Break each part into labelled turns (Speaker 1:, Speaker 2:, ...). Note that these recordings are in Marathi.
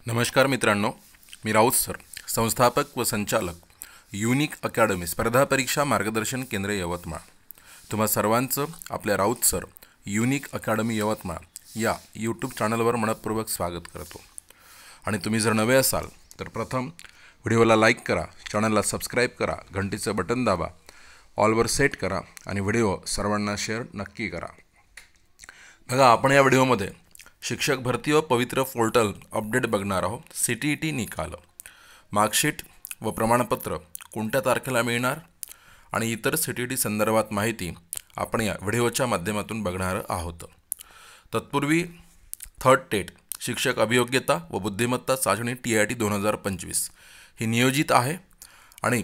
Speaker 1: नमस्कार मित्रांनो, मी राऊत सर, संस्थापक व संचालक युनिक अकॅडमी स्पर्धा परीक्षा मार्गदर्शन केंद्र यवतमाळ. तुम्हा सर्वांचं आपल्या Raut sir unique academy Yavatmal या यूट्यूब चॅनलवर मनपूर्वक स्वागत करतो. आणि तुम्ही जर नवे असाल तर प्रथम व्हिडिओला लाईक करा, चॅनलला सबस्क्राईब करा, घंटीचं बटन दाबा, ऑलवर सेट करा आणि व्हिडिओ सर्वांना शेअर नक्की करा. बघा, आपण या व्हिडिओमध्ये शिक्षक भरती व पवित्र पोर्टल अपडेट बघणार आहोत. CTET निकाल, मार्कशीट व प्रमाणपत्र कोणत्या तारखेला मिळणार आणि इतर CTET संदर्भात माहिती आपण या व्हिडिओच्या माध्यमातून बघणार आहोत. तत्पूर्वी थर्ड टेट शिक्षक अभियोग्यता व बुद्धिमत्ता चाचणी TIT 2025 ही नियोजित आहे आणि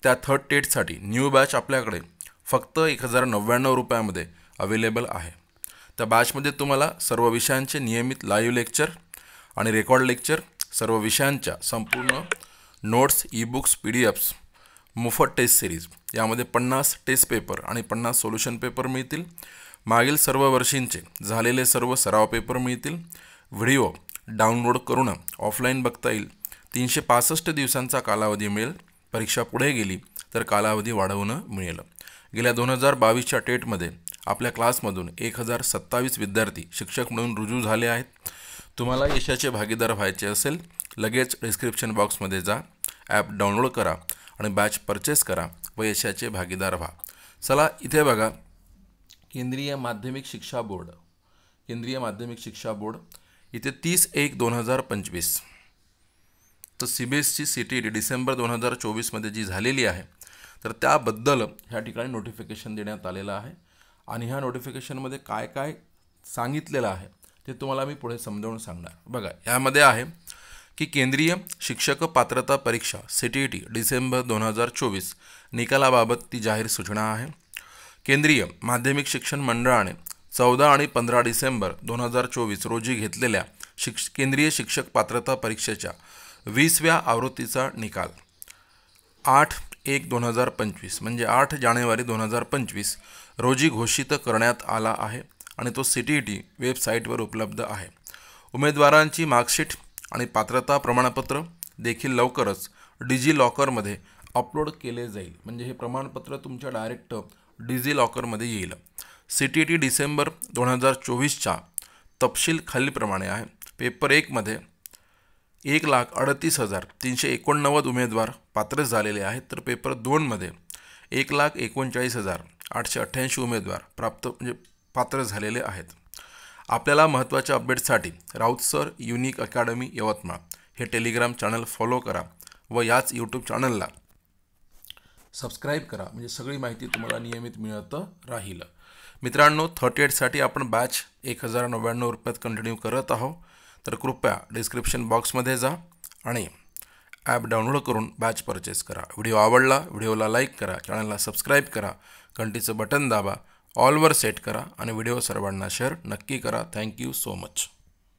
Speaker 1: त्या थर्ड टेटसाठी न्यू बॅच आपल्याकडे फक्त 1099 रुपयामध्ये अवेलेबल आहे. त्या बॅचमध्ये तुम्हाला सर्व विषयांचे नियमित लाईव्ह लेक्चर आणि रेकॉर्ड लेक्चर, सर्व विषयांच्या संपूर्ण नोट्स, ई-बुक्स, PDFs, मोफत टेस्ट सिरीज, यामध्ये 50 टेस्ट पेपर आणि 50 सोल्युशन पेपर मिळतील. मागील सर्व वर्षींचे झालेले सर्व सराव पेपर मिळतील. व्हिडिओ डाउनलोड करून ऑफलाईन बघता येईल. 365 दिवसांचा कालावधी मिळेल. परीक्षा पुढे गेली तर कालावधी वाढवणं मिळेल. गेल्या 2022च्या टेटमध्ये आपल्या क्लासमधून 1027 विद्यार्थी शिक्षक म्हणून रुजू झाले आहेत. तुम्हाला यशाचे भागीदार व्हायचे असेल, लगेच डिस्क्रिप्शन बॉक्समध्ये जा, ॲप डाउनलोड करा आणि बॅच परचेस करा व यशाचे भागीदार व्हा. चला, इथे बघा, केंद्रीय माध्यमिक शिक्षा बोर्ड इथे 30/1/2025 तर CBSE CTET डिसेंबर 2024मध्ये जी झालेली आहे तर त्याबद्दल ह्या ठिकाणी नोटिफिकेशन देण्यात आलेलं आहे. आणि ह्या नोटिफिकेशनमध्ये काय काय सांगितलेलं आहे ते तुम्हाला मी पुढे समजावून सांगणार. बघा, यामध्ये आहे की केंद्रीय शिक्षक पात्रता परीक्षा CTET डिसेंबर 2024 निकालाबाबत ती जाहीर सूचना आहे. केंद्रीय माध्यमिक शिक्षण मंडळाने 14 आणि 15 डिसेंबर 2024 रोजी घेतलेल्या केंद्रीय शिक्षक पात्रता परीक्षेच्या 20व्या आवृत्तीचा निकाल 8/1/2025 म्हणजे 8 जानेवारी 2025 रोजी घोषित करण्यात आला आहे आणि तो CTET वेबसाईटवर उपलब्ध आहे. उमेदवारांची मार्कशीट आणि पात्रता प्रमाणपत्र देखील लवकरच डिजिलॉकरमध्ये अपलोड केले जाईल. म्हणजे हे प्रमाणपत्र तुमच्या डायरेक्ट डिजिलॉकरमध्ये येईल. CTET डिसेंबर 2024चा तपशील खालीलप्रमाणे आहे. पेपर 1मध्ये 1,38,389 उमेदवार पात्र झालेले आहेत, तर पेपर 2मध्ये 1,39,888 उमेदवार पात्र झालेले आहेत. आपल्याला महत्त्वाच्या अपडेटसाठी Raut sir unique academy Yavatmal हे टेलिग्राम चॅनल फॉलो करा व याच यूट्यूब चॅनलला सबस्क्राईब करा, म्हणजे सगळी माहिती तुम्हाला नियमित मिळत राहील. मित्रांनो, थर्ड टेटसाठी आपण बॅच 1099 रुपयात कंटिन्यू करत आहोत, तर कृपया डिस्क्रिप्शन बॉक्समध्ये जा आणि ॲप डाउनलोड करून बॅच परचेस करा. व्हिडिओ आवडला, व्हिडिओला लाईक करा, चॅनलला सबस्क्राईब करा, घंटीचं बटन दाबा, ऑलवर सेट करा आणि व्हिडिओ सर्वांना शेअर नक्की करा. Thank you so much.